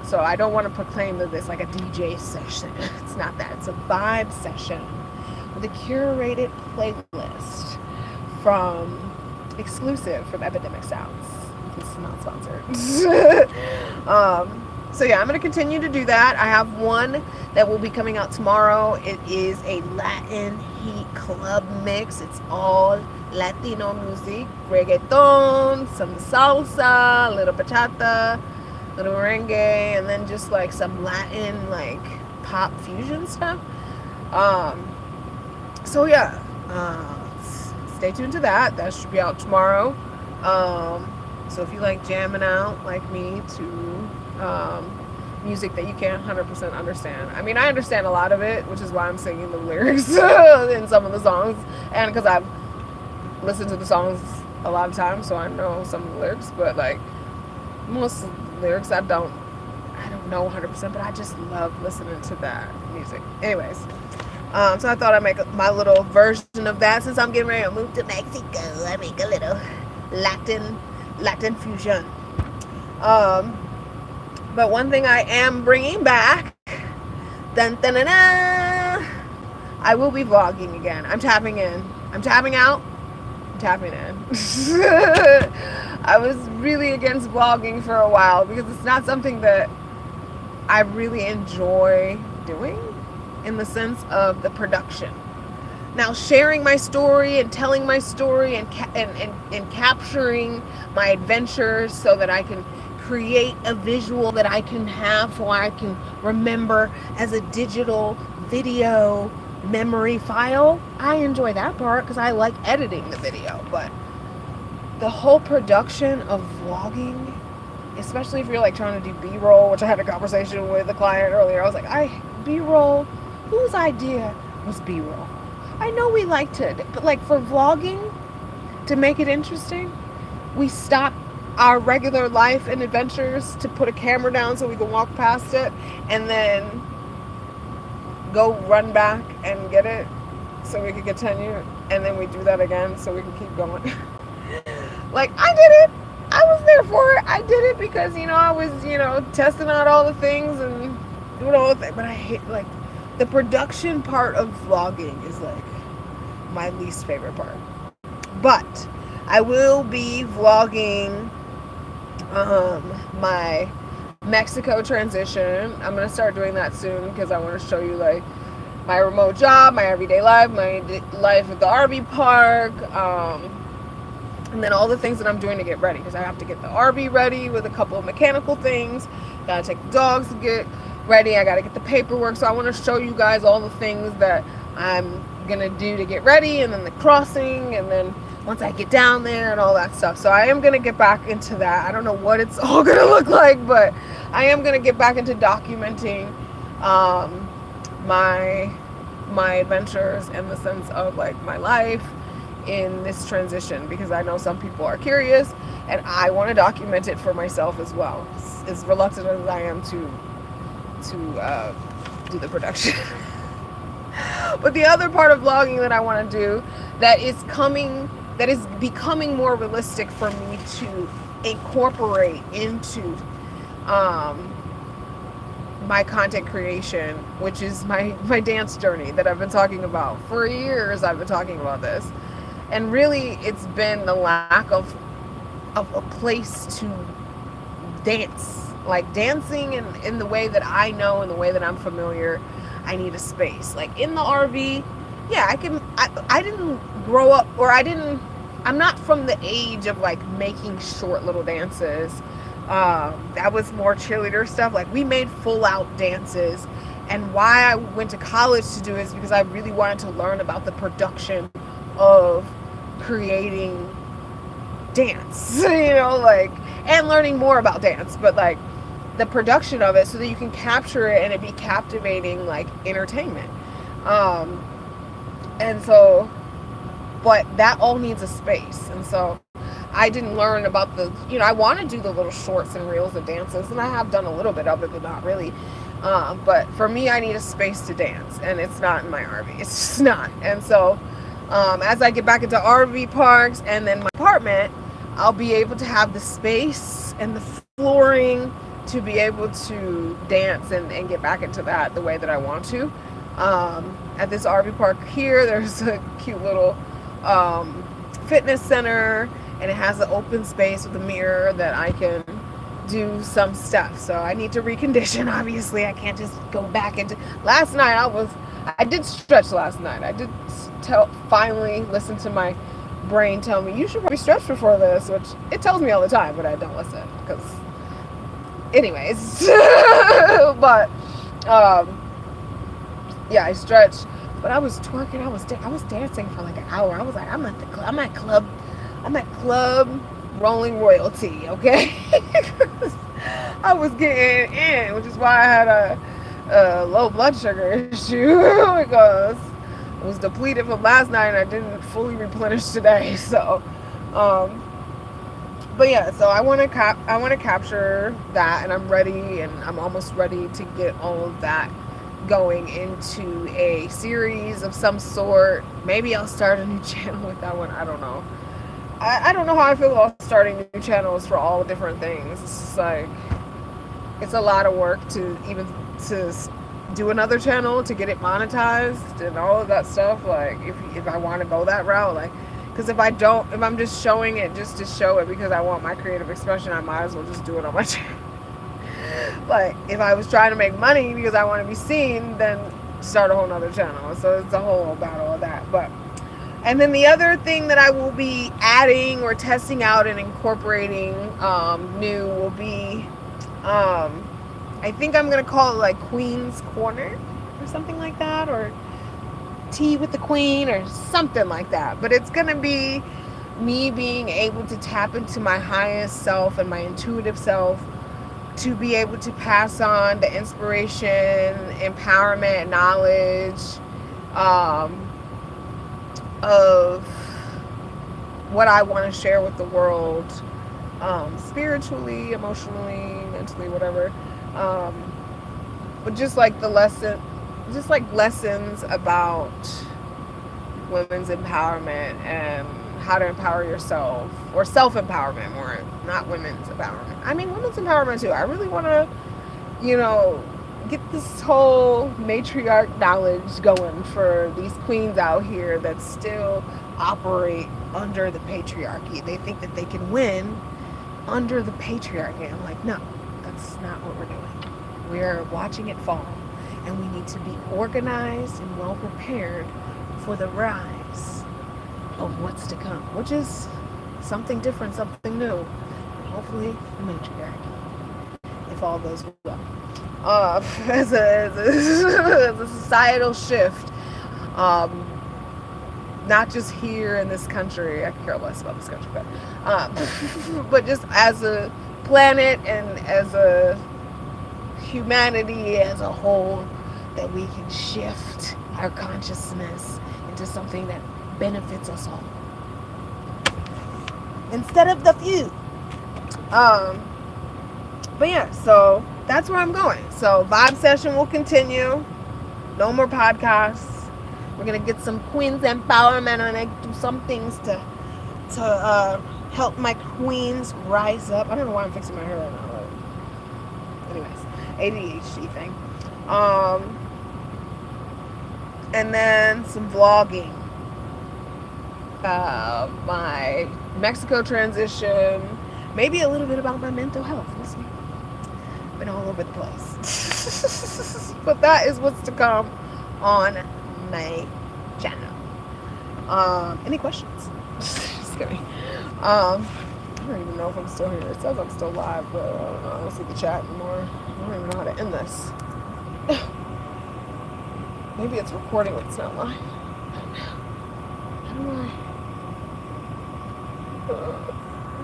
So I don't want to proclaim that it's like a DJ session. It's not that. It's a vibe session. the curated playlist from exclusive from Epidemic Sounds. This is not sponsored. So yeah, I'm going to continue to do that. I have one that will be coming out tomorrow. It is a Latin Heat Club mix. It's all Latino music, reggaeton, some salsa, a little bachata, a little merengue, and then just like some Latin like pop fusion stuff. So yeah, stay tuned to that. That should be out tomorrow. So if you like jamming out like me to music that you can't 100% understand. I mean, I understand a lot of it, which is why I'm singing the lyrics in some of the songs, and because I've listened to the songs a lot of times, so I know some of the lyrics. But like most of the lyrics, I don't know 100%, but I just love listening to that music. Anyways, so I thought I'd make my little version of that. Since I'm getting ready to move to Mexico, I make a little Latin fusion. But one thing I am bringing back, dun, dun, dun, dun, I will be vlogging again. I'm tapping in. I'm tapping out. I'm tapping in. I was really against vlogging for a while because it's not something that I really enjoy doing in the sense of the production. Now, sharing my story and telling my story and capturing my adventures so that I can create a visual that I can have so I can remember as a digital video memory file. I enjoy that part because I like editing the video, but the whole production of vlogging, especially if you're like trying to do B-roll, which I had a conversation with a client earlier. I was like, B-roll, whose idea was B-roll? I know we liked it, but like for vlogging, to make it interesting, we stopped our regular life and adventures to put a camera down so we can walk past it and then go run back and get it so we can continue, and then we do that again so we can keep going. Like, I did it. I was there for it. I did it because, I was, testing out all the things and doing all the things. But I hate, like, the production part of vlogging is, like, my least favorite part. But I will be vlogging my Mexico transition. I'm going to start doing that soon because I want to show you, like, my remote job, my everyday life, my life at the RV park, and then all the things that I'm doing to get ready, because I have to get the RV ready with a couple of mechanical things. Gotta take the dogs to get ready. I gotta get the paperwork. So I want to show you guys all the things that I'm gonna do to get ready, and then the crossing, and then once I get down there and all that stuff. So I am gonna get back into that. I don't know what it's all gonna look like, but I am gonna get back into documenting my adventures in the sense of like my life in this transition, because I know some people are curious and I want to document it for myself as well, as reluctant as I am to do the production. But the other part of vlogging that I want to do that is becoming more realistic for me to incorporate into my content creation, which is my dance journey that I've been talking about for years. I've been talking about this, and really it's been the lack of a place to dance, like dancing in the way that I know, in the way that I'm familiar. I need a space. Like in the RV, yeah, I didn't grow up, or I'm not from the age of like making short little dances. That was more cheerleader stuff. Like we made full out dances, and why I went to college to do it is because I really wanted to learn about the production of creating dance, and learning more about dance, but like the production of it so that you can capture it and it be captivating, like entertainment. And so, but that all needs a space. And so I didn't learn about I want to do the little shorts and reels of dances, and I have done a little bit of it, but not really. But for me, I need a space to dance, and it's not in my RV. It's just not. And so as I get back into RV parks and then my apartment, I'll be able to have the space and the flooring to be able to dance and get back into that the way that I want to. At this RV park here, there's a cute little fitness center, and it has an open space with a mirror that I can do some stuff. So I need to recondition. Obviously, I can't just go back into. Last night I did stretch last night. I did finally listen to my brain tell me you should probably stretch before this, which it tells me all the time, but I don't listen because, anyways. But yeah, I stretched, but I was twerking. I was dancing for like an hour. I was like, I'm at club rolling royalty, okay? I was getting in, which is why I had a low blood sugar issue because it was depleted from last night and I didn't fully replenish today. So, but yeah, so I want to capture that, and I'm ready, and I'm almost ready to get all of that going into a series of some sort. Maybe I'll start a new channel with that one. I don't know. I don't know how I feel about starting new channels for all different things. It's like, it's a lot of work to do another channel, to get it monetized and all of that stuff. Like, if I want to go that route, like, because if I'm just showing it just to show it because I want my creative expression, I might as well just do it on my channel. Like, if I was trying to make money because I want to be seen, then start a whole nother channel. So it's a whole battle of that. But, and then the other thing that I will be adding or testing out and incorporating new will be, I think I'm going to call it like Queen's Corner or something like that, or Tea with the Queen or something like that. But it's going to be me being able to tap into my highest self and my intuitive self to be able to pass on the inspiration, empowerment, knowledge, of what I want to share with the world, spiritually, emotionally, mentally, whatever. But just like lessons about women's empowerment and how to empower yourself, or self-empowerment more, not women's empowerment. I mean, women's empowerment too. I really want to, get this whole matriarch knowledge going for these queens out here that still operate under the patriarchy. They think that they can win under the patriarchy. I'm like, no, that's not what we're doing. We're watching it fall, and we need to be organized and well prepared for the rise of what's to come, which is something different, something new, and hopefully the matriarchy, if all goes well. As a societal shift, not just here in this country. I care less about this country, but just as a planet and as a humanity as a whole, that we can shift our consciousness into something that benefits us all instead of the few. But yeah, so that's where I'm going. So vibe session will continue. No more podcasts. We're gonna get some queens empowerment and I do some things to help my queens rise up. I don't know why I'm fixing my hair right now. But anyways, ADHD thing. And then some vlogging. My Mexico transition. Maybe a little bit about my mental health. We'll see. Been all over the place. But that is what's to come on my channel. Any questions? Just kidding. I don't even know if I'm still here. It says I'm still live, but I don't know. I don't see the chat anymore. I don't even know how to end this. Maybe it's recording when it's not live. How do I?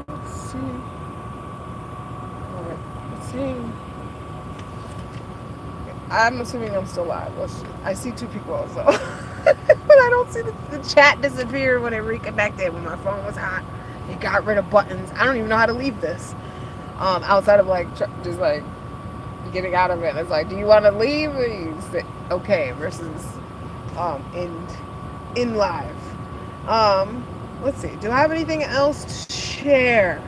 Let's see. Alright, let's see. I'm assuming I'm still live. I see two people, so. But I don't see the chat disappear when it reconnected when my phone was hot. It got rid of buttons. I don't even know how to leave this. Outside of just getting out of it. It's like, do you want to leave? Or you say okay versus in live. Let's see. Do I have anything else to share?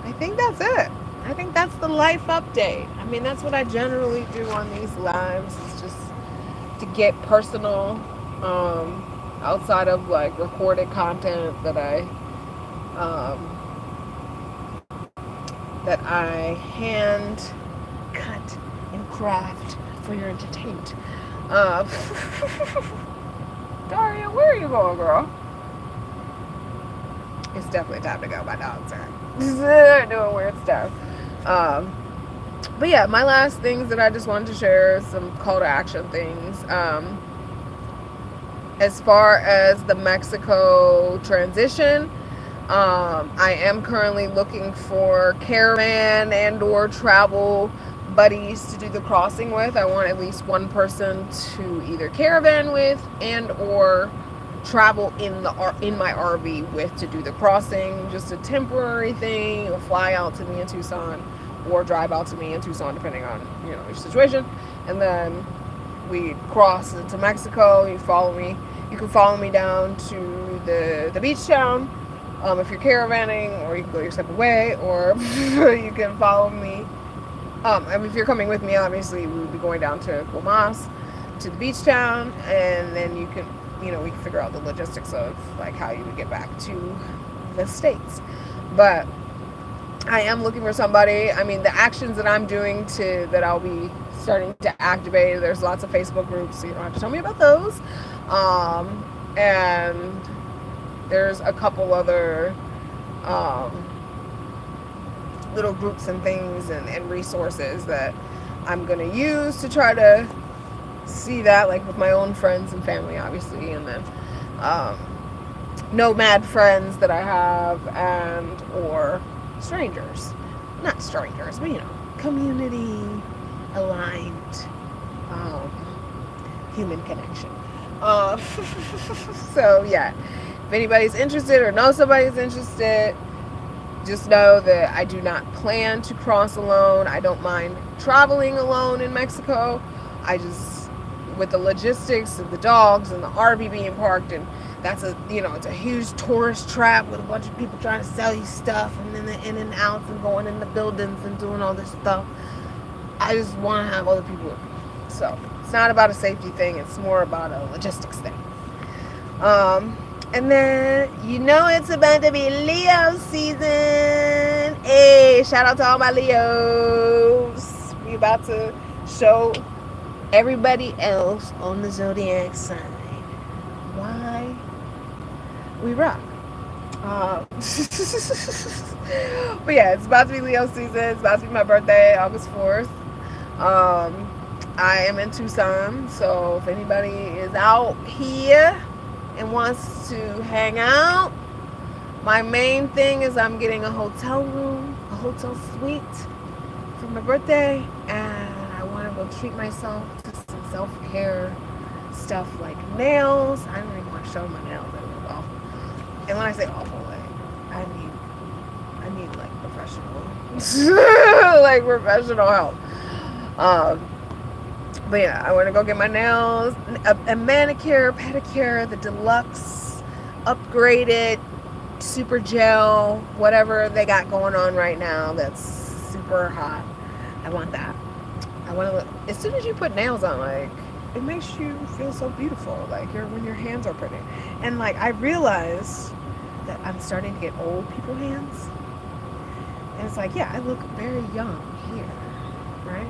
I think that's it. I think that's the life update. I mean, that's what I generally do on these lives. It's just to get personal, outside of like recorded content um, that I hand cut and craft for your entertainment. Uh, Daria, where are you going, girl? It's definitely time to go. My dogs are doing weird stuff. Um, but yeah, my last things that I just wanted to share, some call to action things. As far as the Mexico transition, I am currently looking for caravan and or travel buddies to do the crossing with. I want at least one person to either caravan with and or travel in my RV with to do the crossing. Just a temporary thing. You'll fly out to me in Tucson or drive out to me in Tucson, depending on your situation, and then we cross into Mexico. You can follow me down to the beach town, if you're caravanning, or you can go your separate way, or you can follow me. If you're coming with me, obviously we would be going down to Guamas, to the beach town, and then we can figure out the logistics of like how you would get back to the States. But I am looking for somebody. I mean, the actions that I'm doing that I'll be starting to activate, there's lots of Facebook groups, so you don't have to tell me about those. And there's a couple other little groups and things and resources that I'm going to use to try to see that, like with my own friends and family, obviously, and then nomad friends that I have, and or strangers. Not strangers, but community aligned human connection. So yeah, if anybody's interested or knows somebody's interested, just know that I do not plan to cross alone. I don't mind traveling alone in Mexico. With the logistics of the dogs and the RV being parked, and that's it's a huge tourist trap with a bunch of people trying to sell you stuff, and then the in and outs and going in the buildings and doing all this stuff. I just want to have other people with me. So it's not about a safety thing, it's more about a logistics thing. And then it's about to be Leo season. Hey, shout out to all my Leos. We about to show everybody else on the zodiac sign why we rock. But yeah, it's about to be Leo season. It's about to be my birthday, August 4th. I am in Tucson, so if anybody is out here and wants to hang out, my main thing is I'm getting a hotel room, a hotel suite for my birthday, and I want to go treat myself to some self-care stuff like nails. I don't even want to show my nails. They look awful. And when I say awful, like I need like professional like professional help. But yeah, I want to go get my nails, a manicure, pedicure, the deluxe, upgraded, super gel, whatever they got going on right now that's super hot. I want that. I want to look, as soon as you put nails on, like, it makes you feel so beautiful, like when your hands are pretty. And like, I realize that I'm starting to get old people hands. And it's like, yeah, I look very young here, right?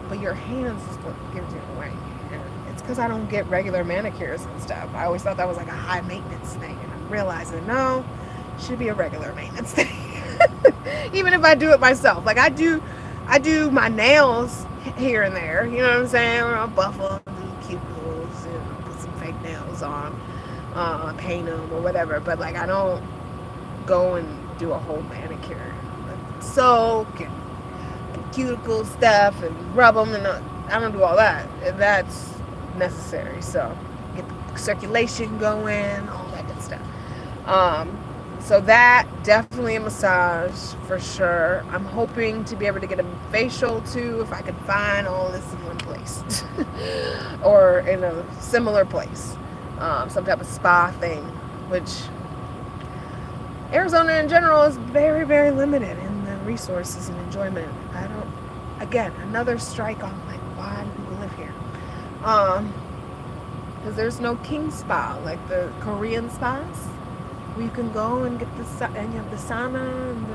But your hands is what gives you away. And it's because I don't get regular manicures and stuff. I always thought that was like a high maintenance thing. And I'm realizing, no, it should be a regular maintenance thing. Even if I do it myself. Like I do my nails here and there. You know what I'm saying? I'll buff them, do cuticles, and put some fake nails on, paint them or whatever. But like I don't go and do a whole manicure. Like, soak and cuticle stuff and rub them, and I don't do all that. That's necessary. So get the circulation going, all that good stuff. So that, definitely a massage for sure. I'm hoping to be able to get a facial too, if I could find all this in one place or in a similar place, some type of spa thing, which Arizona in general is very, very limited in the resources and enjoyment. I don't, again, another strike on like, why do people live here? Because there's no king spa like the Korean spas where you can go and get and you have the sauna and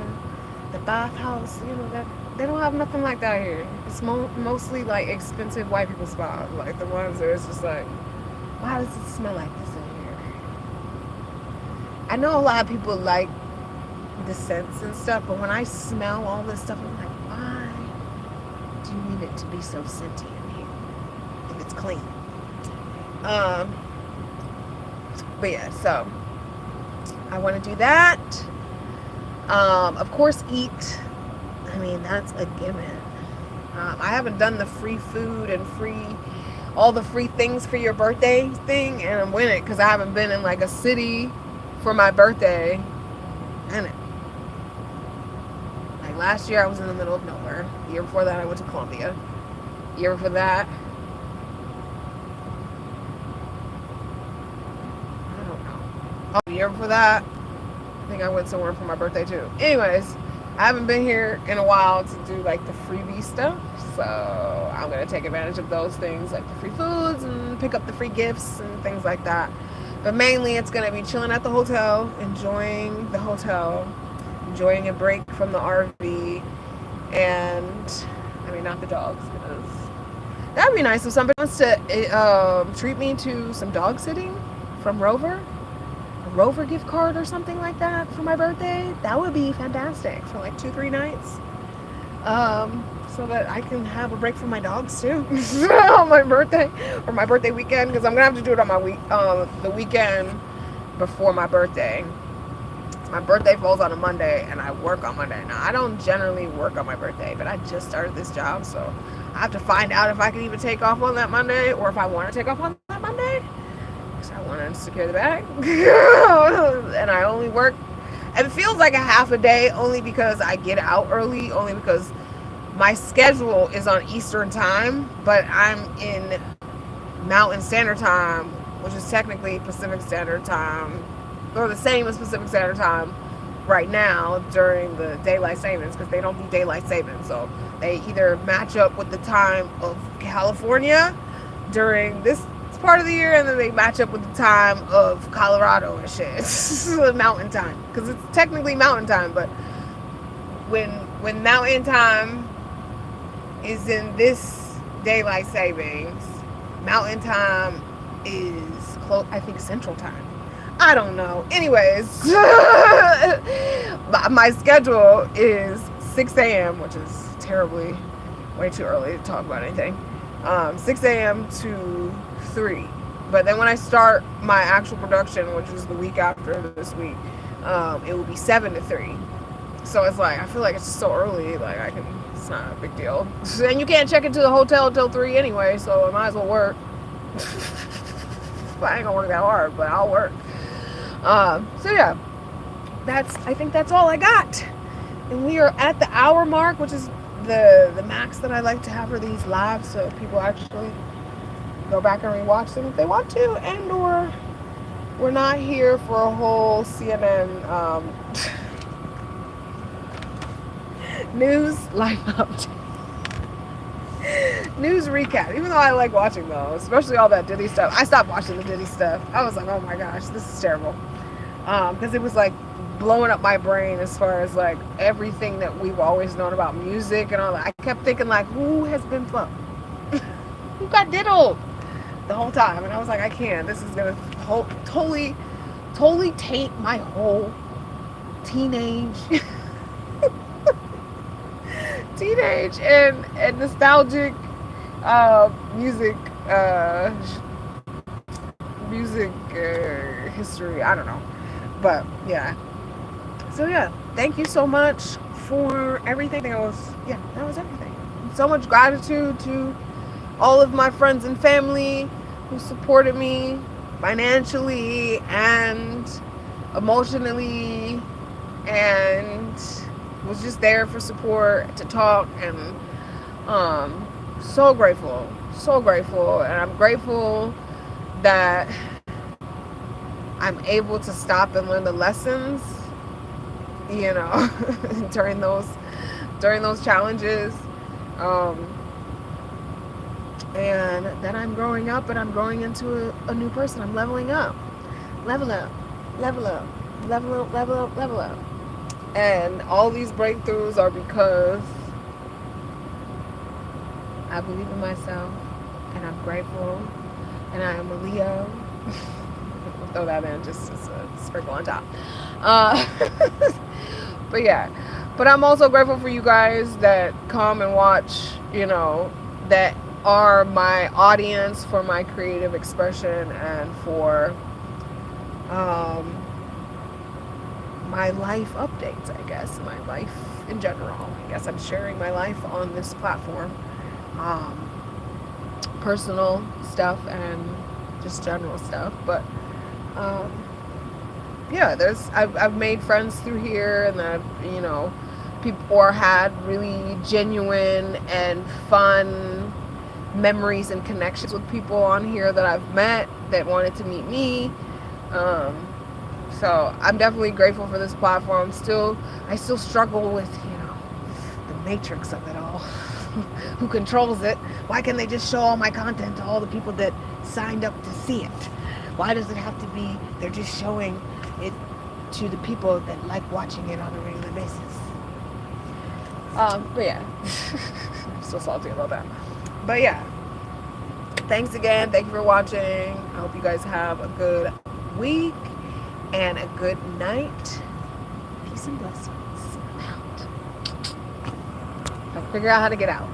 the bathhouse. You know, that they don't have nothing like that here. It's mostly like expensive white people spas, like the ones where it's just like, why does it smell like this in here? I know a lot of people like the scents and stuff, but when I smell all this stuff, I'm like, why do you need it to be so scenty in here if it's clean? But yeah, so I want to do that. Of course, eat. I mean, that's a given. I haven't done the free food and all the free things for your birthday thing, and I'm winning because I haven't been in like a city for my birthday. And like last year I was in the middle of nowhere. The year before that I went to Colombia. The year before that, I don't know. Oh, the year before that, I think I went somewhere for my birthday too. Anyways, I haven't been here in a while to do like the freebie stuff, so I'm gonna take advantage of those things like the free foods and pick up the free gifts and things like that. But mainly it's gonna be chilling at the hotel, enjoying the hotel, enjoying a break from the RV, and I mean not the dogs, because that'd be nice if somebody wants to treat me to some dog sitting from Rover. Rover gift card or something like that for my birthday. That would be fantastic for like 2-3 nights, so that I can have a break from my dogs too on my birthday or my birthday weekend, because I'm gonna have to do it on my the weekend before my birthday. My birthday falls on a Monday and I work on Monday. Now I don't generally work on my birthday, but I just started this job, so I have to find out if I can even take off on that Monday or if I want to take off on that Monday. I want to secure the bag. And I only work, and it feels like a half a day only because I get out early, only because my schedule is on Eastern time, but I'm in Mountain Standard Time, which is technically Pacific Standard Time, or the same as Pacific Standard Time right now during the daylight savings, because they don't do daylight savings, so they either match up with the time of California during this part of the year, and then they match up with the time of Colorado and shit. It's mountain time, because it's technically mountain time, but when mountain time is in this daylight savings, mountain time is close, I think, central time. I don't know. Anyways, my schedule is 6 a.m., which is terribly way too early to talk about anything. 6 a.m. to 3. But then when I start my actual production, which is the week after this week, it will be 7 to 3. So it's like, I feel like it's just so early, like it's not a big deal. And you can't check into the hotel until 3 anyway, so I might as well work. I ain't gonna work that hard, but I'll work. So yeah, I think that's all I got. And we are at the hour mark, which is the max that I like to have for these lives, so people actually go back and rewatch them if they want to, and or we're not here for a whole CNN news life update. News recap, even though I like watching those, especially all that Diddy stuff. I stopped watching the Diddy stuff. I was like, oh my gosh, this is terrible, because it was like blowing up my brain as far as like everything that we've always known about music and all that. I kept thinking like, who has been fucked? Who got diddled the whole time? And I was like, I can't. This is gonna totally taint my whole teenage and nostalgic music history. I don't know, but yeah. So yeah, thank you so much for everything. That was everything. So much gratitude to all of my friends and family who supported me financially and emotionally, and was just there for support, to talk, and so grateful, and I'm grateful that I'm able to stop and learn the lessons, during those during those challenges. And then I'm growing up and I'm growing into a new person. I'm leveling up. Level up. Level up. Level up, level up, level up. And all these breakthroughs are because I believe in myself and I'm grateful and I am a Leo. We'll throw that in just as a sprinkle on top. But yeah. But I'm also grateful for you guys that come and watch, you know, that are my audience for my creative expression and for my life updates, I guess, my life in general. I guess I'm sharing my life on this platform. Personal stuff and just general stuff. But yeah, I've made friends through here, and I've, you know, people, or had really genuine and fun memories and connections with people on here that I've met that wanted to meet me. So I'm definitely grateful for this platform. I still struggle with, you know, the matrix of it all. Who controls it? Why can't they just show all my content to all the people that signed up to see it? Why does it have to be they're just showing it to the people that like watching it on a regular basis? But yeah, I'm still salty about that. But yeah, thanks again. Thank you for watching. I hope you guys have a good week and a good night. Peace and blessings. I'm out. I'll figure out how to get out.